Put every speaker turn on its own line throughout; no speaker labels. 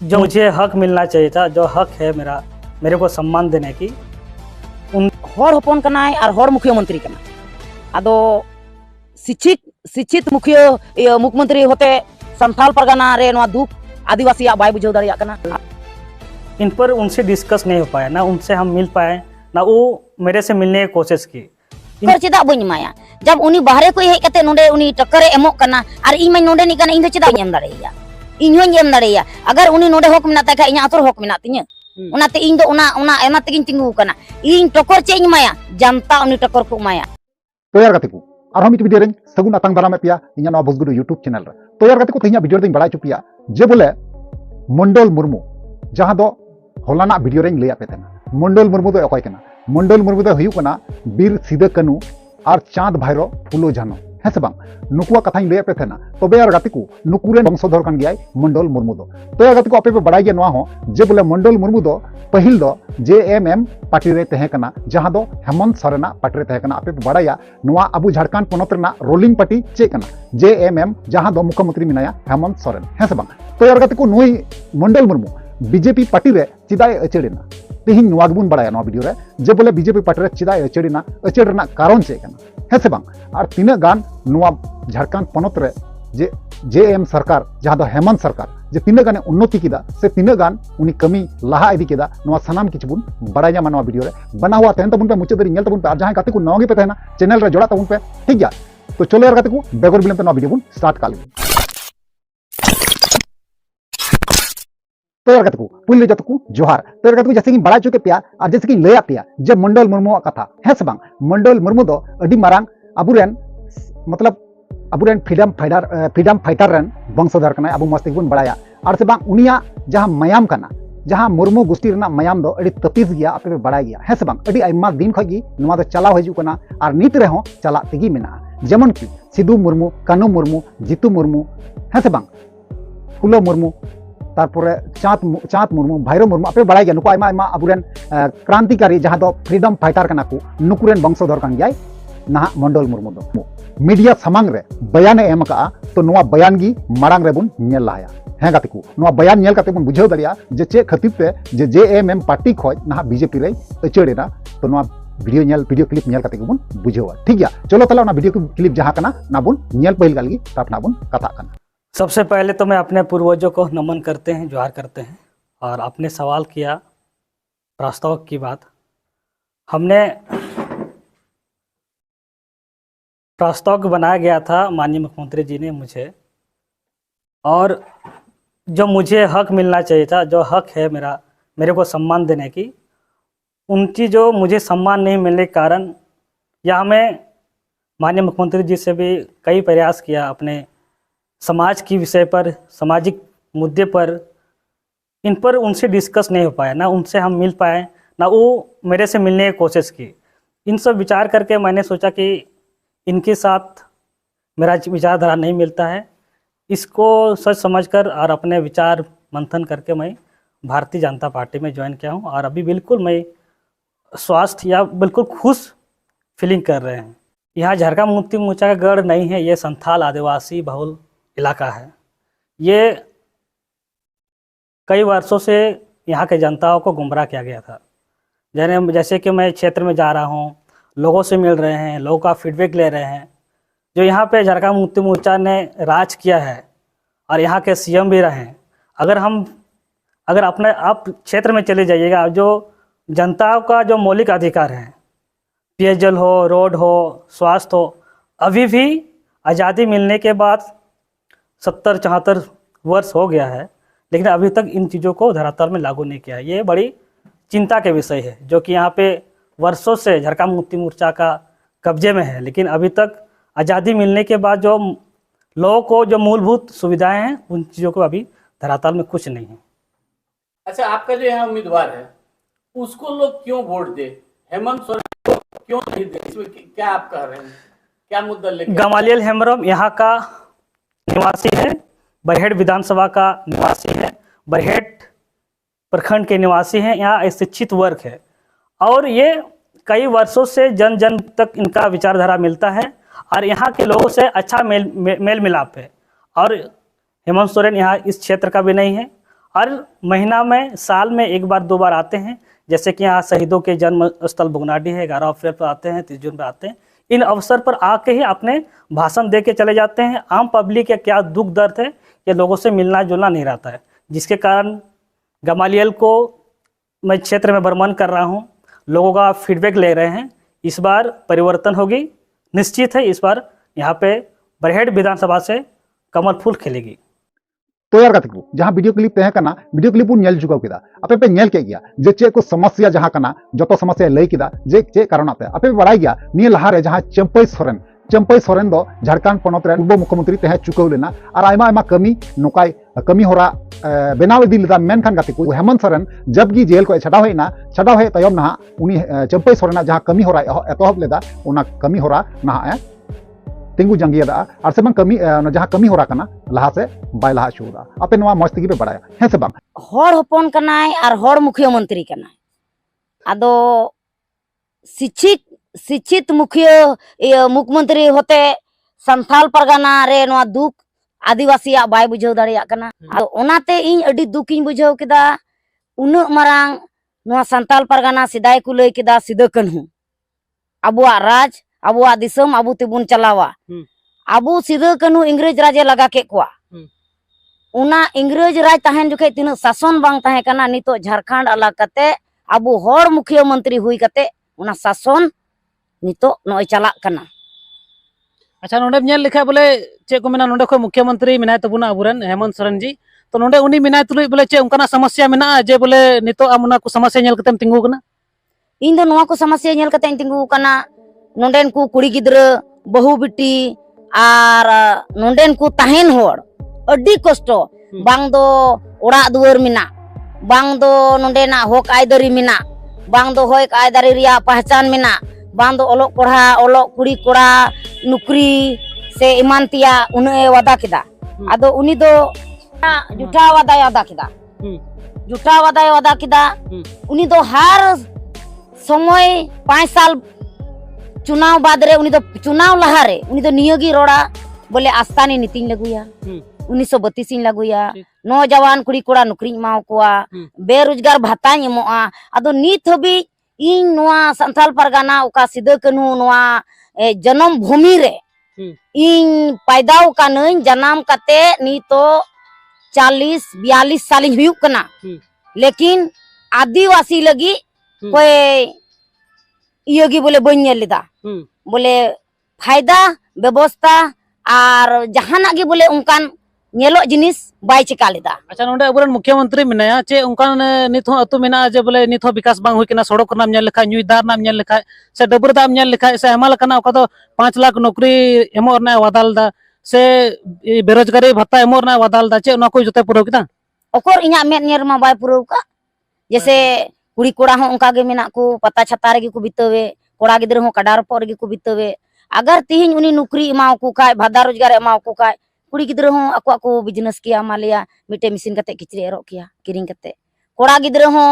जो मुझे हक मिलना चाहिए था, जो हक है मेरा, मेरे को सम्मान देने की।
हर होपन कनाय और हर मुख्यमंत्री कना आदो शिक्षित मुख्यमंत्री होते संथाल परगना रे नवा दुख आदिवासी बाय बुझाव दाड़िया कना।
इन पर उनसे डिस्कस नहीं हो पाया, ना उनसे हम मिल पाए, ना वो मेरे से मिलने की कोशिश की।
टक्कर चेदा बनी माया जब उनी बाहरे को हेज कते नोडे उनी टक्कर एमोक कना और इन मैं नोडे निकना इन चेदा एम दाड़ेया इन हों एम दाड़ेया अगर उनी नोडे हक मेना ताका इना आतोर हक मेना तिया उनाते इन दो उना एना तेगिन तिंगु कना इन टक्कर चेज माया जनता उनी टक्कर को माया।
तो यार गति को आरो मिट वीडियो रेन सगुन आतंग दाराम पिया इना नवा बसगुडु यूट्यूब चैनल रे। तो यार गति को तेहिया वीडियो दिन बड़ा चुपिया जे बोले मंडल मुर्मू जहां दो हलाना वीडियो रेन लैया पे तेना मंडल मुर्मू दो अकय कना। मंडल मुर्मू दो हुयु कना बीर सिदे कानू और चाँद भैरो फुलो झानो है से बांग नुकुआ कथा लैया पे थेना। तबे यार गति को नुकुरेन वंशधर कान गयाय मंडल मुर्मू दो। तो यार गति को आपे पे बड़ाई गया नवा हो जे बोले मंडल मुर्मू दो पहिल दो JMM पार्टी रे तहे कना जहां दो हेमंत सोरेना पार्टी रे तहे कना। आपे पे बड़ाया नवा अबु झारखंड पोनत रेना रोलिंग पार्टी चे कना JMM जहां दो मुख्यमंत्री मिनाया हेमंत सोरेन है से बांग। तो यार गति को नुई मंडल मुर्मू बीजेपी पार्टी रे चिदाय अचेड़ना तेहिं नवा गेबुन बड़ाया नवा वीडियो रे जे बोले बीजेपी पार्टी रे चिदाय अचेड़ना अचेड़ रेना कारण चे कना है से बांग। और तीना गान नवा झारखंड पोनत रे जे JM सरकार जहां दो हेमंत सरकार जे तीना गाने उन्नति किदा से तीना गान उनी कमी लहा इदी किदा नवा सनाम किछु बुन बड़ाय ᱧᱟᱢᱟ नवा वीडियो रे बना हुआ तहन तबुन पे मुचाद रे नेल तबुन पे और जहां गाते को नवा गे पे तहना चैनल रे जोड़ा तबुन पे ठीक गया। तो चलो यार गाते को बेगर बिलम पे नवा वीडियो बुन स्टार्ट कर ले। तो यार गाते को पुल जत को जोहार। तो यार गाते को जैसे कि बड़ा चुके पिया और जैसे कि लया पिया जे मंडल मुर्मू कथा है से बांग। मंडल मुर्मू दो अडी मारांग अबुरेन मतलब अबुरेन फ्रीडम फाइटर रन वंशधर कना अबु मस्ती बन बड़ाया और से बांग उनिया जहां मयाम कना जहां मुर्मू गोष्ठी रना मयाम दो अड़ी तपिस गया आपे बड़ा गया है से बांग अड़ी आइमा दिन खगी नवा दो चलाव हजू कना और नीत रे हो चला तेगी मेना जेमन की सिदू मुर्मू कानू मुर्मू जीतू मुर्मू है से बांग फुलो मुर्मू तारपरे चाँद मुर्मू भैरो मुर्मू आपे बड़ा गया नुको आइमा अबुरेन क्रांतिकारी जहां दो फ्रीडम फाइटर कना को नुकुरेन वंशधर कान गया ना मंडल मुर्मू दो मीडिया सामांग रे बयान एम का तो नवा बयान गी मांग रे बुन नेल लाया है गाते को नवा बयान नेल काते बुन बुझाव दरिया जे चे खातिर पे जे JMM पार्टी खोज ना बीजेपी रे अचेड़ेना तो नवा वीडियो क्लिप नेल काते बुन बुझावा ठीक गया। चलो तला ना वीडियो क्लिप जहां कना ना बुन नेल पहिल गालगी तापना बुन कथा कना।
सबसे पहले तो मैं अपने पूर्वजों को नमन करते हैं, जोहार करते हैं। और आपने सवाल किया प्रस्ताव की बात, हमने प्रस्ताव बनाया गया था माननीय मुख्यमंत्री जी ने मुझे, और जो मुझे हक मिलना चाहिए था, जो हक है मेरा, मेरे को सम्मान देने की, उनकी जो मुझे सम्मान नहीं मिलने के कारण या हमें माननीय मुख्यमंत्री जी से भी कई प्रयास किया अपने समाज की विषय पर, सामाजिक मुद्दे पर, इन पर उनसे डिस्कस नहीं हो पाया, ना उनसे हम मिल पाए, ना वो मेरे से मिलने की कोशिश की। इन सब विचार करके मैंने सोचा कि इनके साथ मेरा विचारधारा नहीं मिलता है, इसको सच समझकर और अपने विचार मंथन करके मैं भारतीय जनता पार्टी में ज्वाइन किया हूं। और अभी बिल्कुल मैं स्वास्थ्य या बिल्कुल खुश फीलिंग कर रहे हैं। यहाँ झारखंड मुक्ति मोर्चा का गढ़ नहीं है, ये संथाल आदिवासी बहुल इलाका है। ये कई वर्षों से यहाँ के जनताओं को गुमराह किया गया था। जैसे कि मैं क्षेत्र में जा रहा हूँ, लोगों से मिल रहे हैं, लोगों का फीडबैक ले रहे हैं। जो यहाँ पे झारखंड मुक्ति मोर्चा ने राज किया है और यहाँ के CM भी रहे हैं। अगर अपने आप क्षेत्र में चले जाइएगा, जो जनताओं का जो मौलिक अधिकार है, पेयजल हो, रोड हो, स्वास्थ्य हो, अभी भी आज़ादी मिलने के बाद 70-74 वर्ष हो गया है, लेकिन अभी तक इन चीज़ों को धरातल में लागू नहीं किया है। ये बड़ी चिंता के विषय है, जो कि यहाँ पे वर्षों से झारखंड मुक्ति मोर्चा का कब्जे में है, लेकिन अभी तक आज़ादी मिलने के बाद जो लोगों को जो मूलभूत सुविधाएं हैं, उन चीज़ों को अभी धरातल में कुछ नहीं है।
अच्छा, आपका जो यहाँ उम्मीदवार है उसको लोग क्यों वोट दे, हेमंत सोरेन को क्यों नहीं दे, इसमें क्या आप कह रहे हैं, क्या मुद्दा लेकर?
गमालियल हेम्ब्रम यहाँ का निवासी है, बरहेट विधानसभा का निवासी है, बरहेट प्रखंड के निवासी हैं। यहाँ शिक्षित वर्ग है और ये कई वर्षों से जन जन तक इनका विचारधारा मिलता है और यहाँ के लोगों से अच्छा मेल मिलाप है। और हेमंत सोरेन यहाँ इस क्षेत्र का भी नहीं है हर महीना में साल में एक बार 2 बार आते हैं। जैसे कि यहाँ शहीदों के जन्म स्थल बुगनाडी है, 11 अप्रैल पर आते हैं, 30 जून पर आते हैं। इन अवसर पर आके ही अपने भाषण दे के चले जाते हैं। आम पब्लिक का क्या दुख दर्द है, ये लोगों से मिलना जुलना नहीं रहता है, जिसके कारण गमालियल को मैं क्षेत्र में भ्रमण कर रहा हूँ, लोगों का फीडबैक ले रहे हैं। इस बार परिवर्तन होगी, निश्चित है। इस बार यहाँ पे बरहेड़ विधानसभा से कमल फूल खिलेगी।
तो यार गाते को जहां वीडियो क्लिप तहे कना वीडियो क्लिप बुन नेल चुकाव किदा आपे पे नेल के गया जे चे को समस्या जहां कना जतो समस्या लई किदा जे चे कारण आते आपे बड़ाई गया निये लहा रे जहां चंपई सोरेन दो झारखंड पोनत रे उप मुख्यमंत्री तहे चुकाव लेना और आयमा आयमा कमी नोकाय कमी होरा बेनाव इदी लेदा मेनखान गाते को हेमंत सोरेन जब गी जेल को छडाव हेना छडाव हे तयम ना उनी चंपई सोरेना जहां कमी होरा एतोहब लेदा उना कमी होरा ना तिंगू जंगिया और से कमी जहां कमी होरा कना लहा से बाय लहा छुरा आपे नवा मस्त की पे बड़ाया है से बांग
हर हपन कनाय और हर मुख्यमंत्री कनाय आदो शिक्षित मुख्यमंत्री होते संथाल परगना रे नवा दुख आदिवासी बाय बुझाव दाड़िया कना आदो ओनाते इन अडी दुख इन बुझाव केदा उन मारांग नवा संथाल परगना सिदाय को लई केदा सिदा कन्हू अबुआ राज अबुआ दिसम अबु तेबुन चलावा अबु सिदा कन्हू इंग्रेज राजे लगा के कुआ उना इंग्रेज राज तहन जुखे तीन शासन बांग तहे कना नितो झारखंड अलग कते अबु हर मुख्यमंत्री हुई कते उना शासन नितो नय चला कना।
अच्छा नोंडे नेल लेखा बोले चे को मेना नोंडे खो मुख्यमंत्री मेनाय तबुना अबुरन हेमंत सोरेन जी तो नोंडे उनी मेनाय तुलुय बोले चे उनकाना समस्या मेना जे बोले नितो आमुना को समस्या नेल कतेम तिंगु कना
इन दो नवा को समस्या नेल कते तिंगु कना नोंडेन को कुड़ी गिद्रा बहु बिटी और नोंडेन को तहन होड़ अड्डी कष्ट बांग दो ओड़ा दुआर मिना बांग दो नोंडेना हक आयदारी मिना बांग दो हक आयदारी रिया पहचान मिना बांग दो ओलोक पढ़ा ओलोक कुड़ी कोड़ा नुकरी से इमान तिया उन्हें वादा किदा आदो उनी दो जुठा वादा किदा उनी दो हर समय 5 साल चुनाव बाद रे उनी दो चुनाव लहा रे उनी दो नियोगी रोड़ा बोले आस्थानी नीति लगुया 1932 लगुया नौजवान कुड़ी कोड़ा नौकरी माव कोआ बेरोजगार भत्ता एमोआ आदो नित हबी इन नोआ संथाल परगना ओका सिदा कन्हू नोआ जन्म भूमि रे इन पैदाव कानन जन्म कते नितो 40-42 साल हुयुक कना लेकिन आदिवासी लगी कोई इयोगी बोले बन लेदा बोले फायदा व्यवस्था और जहाना गे बोले उनकान नेलो जिनिस बाय चिका लेदा।
अच्छा नोंडे अबुरन मुख्यमंत्री मेनाया चे उनकान नित हो अतु मेना जे बोले नित हो विकास बांग होई केना सड़क नाम नेल लेखा न्यूय दार नाम नेल लेखा से डबर दाम नेल लेखा से हेमाल कना ओका दो 5 लाख नौकरी एमो रना वादालदा से बेरोजगारी भत्ता एमो रना वादालदा चे ओना कोई जते पुरो किदा
ओकर इना मेद नेर मा बाय पुरो का जैसे कुड़ी कोड़ा हो उनका गे मेना को पता छता रे को बितवे कोड़ा गिद्र हो कडार पर गे को बितवे अगर तिहिन उनी नौकरी एमाव को काय भदा रोजगार एमाव को काय कुड़ी गिद्र हो ako को बिजनेस किया मालिया मिटे मिसिन कते किचरी एरो किया किरिंग कते कोड़ा गिद्र हो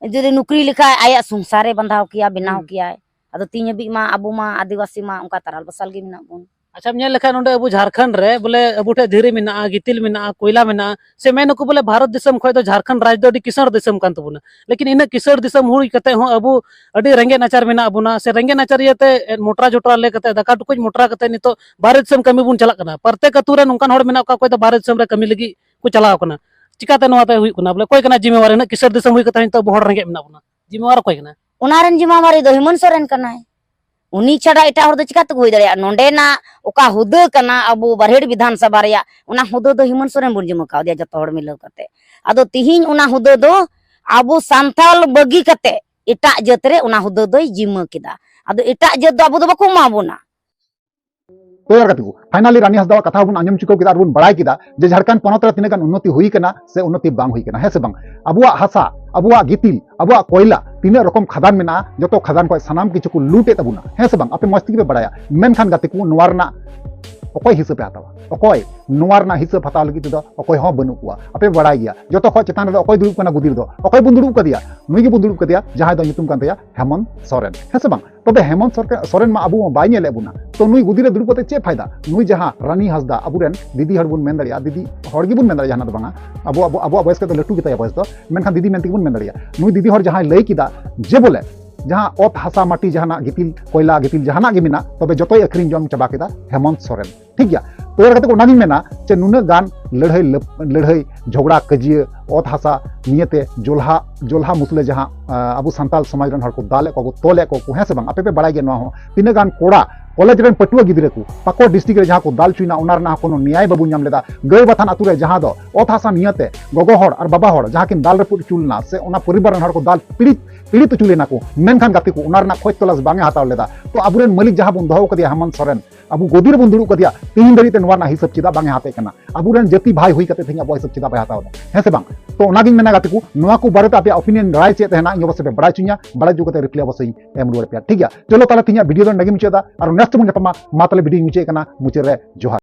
जदि नौकरी लिखा आया संसारे बंधाव किया बनाव किया अदो तीन बी मा अबु मा आदिवासी मा उनका तरल बसल गे मिना बुन।
अच्छा नेल लेखा नोंडे अबु झारखंड रे बोले अबु ठे धीरे मिना गितिल मिना कोयला मिना से मेन को बोले भारत देशम खय दो झारखंड राज्य दो किसान देशम कान तबुना लेकिन इन किसान देशम हुई कते हो अबु अडी रेंगे नाचार मिना अबुना से रेंगे नाचार येते मोटरा जोटरा ले कते दका टुकुज मोटरा कते नितो भारत देशम कमी बुन चला कना प्रत्येक अतु रे नोंकान होड़ मिना का कोय दो भारत देशम रे कमी लगी को चलाव कना चिकाते नवाते हुई कना बोले कोय कना जिम्मेवार न किसान देशम हुई कते तो बहड़ रेंगे मिना बुना जिम्मेवार कोय कना
उनारन जिम्मेवारी दो हेमंत सोरेन कना उनी छड़ा एटा हर दो चिकाते हुई दरिया नोंडेना ओका हुदा कना अबु बरहेड़ विधानसभा रे उना हुदा दो हेमंत सोरेन बुन जिम्मा का दिया जतो हर मिलाव कते आदो तिहिन उना हुदा दो अबु संथाल बगी कते एटा जत रे उना हुदा दो जिम्मा किदा आदो एटा जत दो अबु दो बको माबुना।
तो यार गातिको फाइनली रानी हंसदा कथा बुन आंजम चुको किदा बुन बड़ाई किदा जे झारखंड पोनत रे तिने गान उन्नति हुई कना से उन्नति बांग हुई कना है से बांग अबुआ हसा अबुआ गितिल अबुआ कोयला तीन रकम खदान मेना जतो खदान को सानाम किछु को लूटे तबुना है से बांग आपे मस्ती पे बड़ाया मेनखान गातिको नवारना अकोय हिसाब हतावा अकोय नोवा रना हिसाब हताव लगी तेदो अकोय हो बनू कुआ आपे बड़ाई गया जो खो चेतान रे अकोय दुड़ुब कना गुदिर दो अकोय बुन दुड़ुब कदिया नुई गे बुन दुड़ुब कदिया जहां दो nyutum kan तया हेमंत सोरेन है से बांग तबे हेमंत सोरेन मा अबु बाय नेले बुना तो नुई गुदिर दुड़ुब कते चे फायदा नुई जहां रानी हसदा अबुरेन दीदी हर बुन मेन दड़िया दीदी हर गे बुन मेन दड़िया जहां दो बांगा अबु बयस के तो लटू गिताया बयस दो मेनखान दीदी मेनती बुन मेन दड़िया नुई दीदी हर जहां लई किदा जे बोले जहां ओत हसा माटी जहां गितिल कोयला गितिल जहां गे मिना तबे जतोय अखरिन जम चबा केदा हेमंत सोरेन ठीक गया तो यार कहते को नानी मेना चे नुना गान लड़ाई झगड़ा कजिए ओत हसा नियते जोल्हा मुसले जहां अबु संताल समाज रन हर को दाले को तोले को है से बांग आपे पे बड़ाई गे नो तीन गान कोड़ा कॉलेज रन पटुआ गिद्रे को पाको डिस्ट्रिक्ट रे जहां को दाल चुना उनार ना कोनो न्याय बाबू नाम लेदा गय बाथान अतु रे जहां दो ओत हसा नियते गोगो हर और बाबा हर जहां किन दाल रपुट चुलना से ओना परिवार रन हर को दाल पीड़ित चुलेना को मेनखान गाते को उनार ना खोज तलाश बांगे हताव लेदा तो अबुरेन मालिक जहां बुन दोहो कदिया हेमंत सोरेन अबु गोदिर बुन दुड़ुब कदिया तीन दरिते नोवा ना हिसाब चिदा बांगे हाते कना अबुरेन जाति भाई हुई कते थिंगा बॉय सब चिदा बाय हताव है से बांग तो ओनागिन मेना गाते को नोवा को बारे पे ओपिनियन राय चे तेना इन बसे पे बड़ा चुनिया बड़ा जो कते रिप्लाई बसे एम रुवाड़ पे ठीक है चलो ताला थिंगा वीडियो दो नगी मुचेदा और नेक्स्ट मुन जपमा मा ताले वीडियो मुचे कना मुचे रे जोहार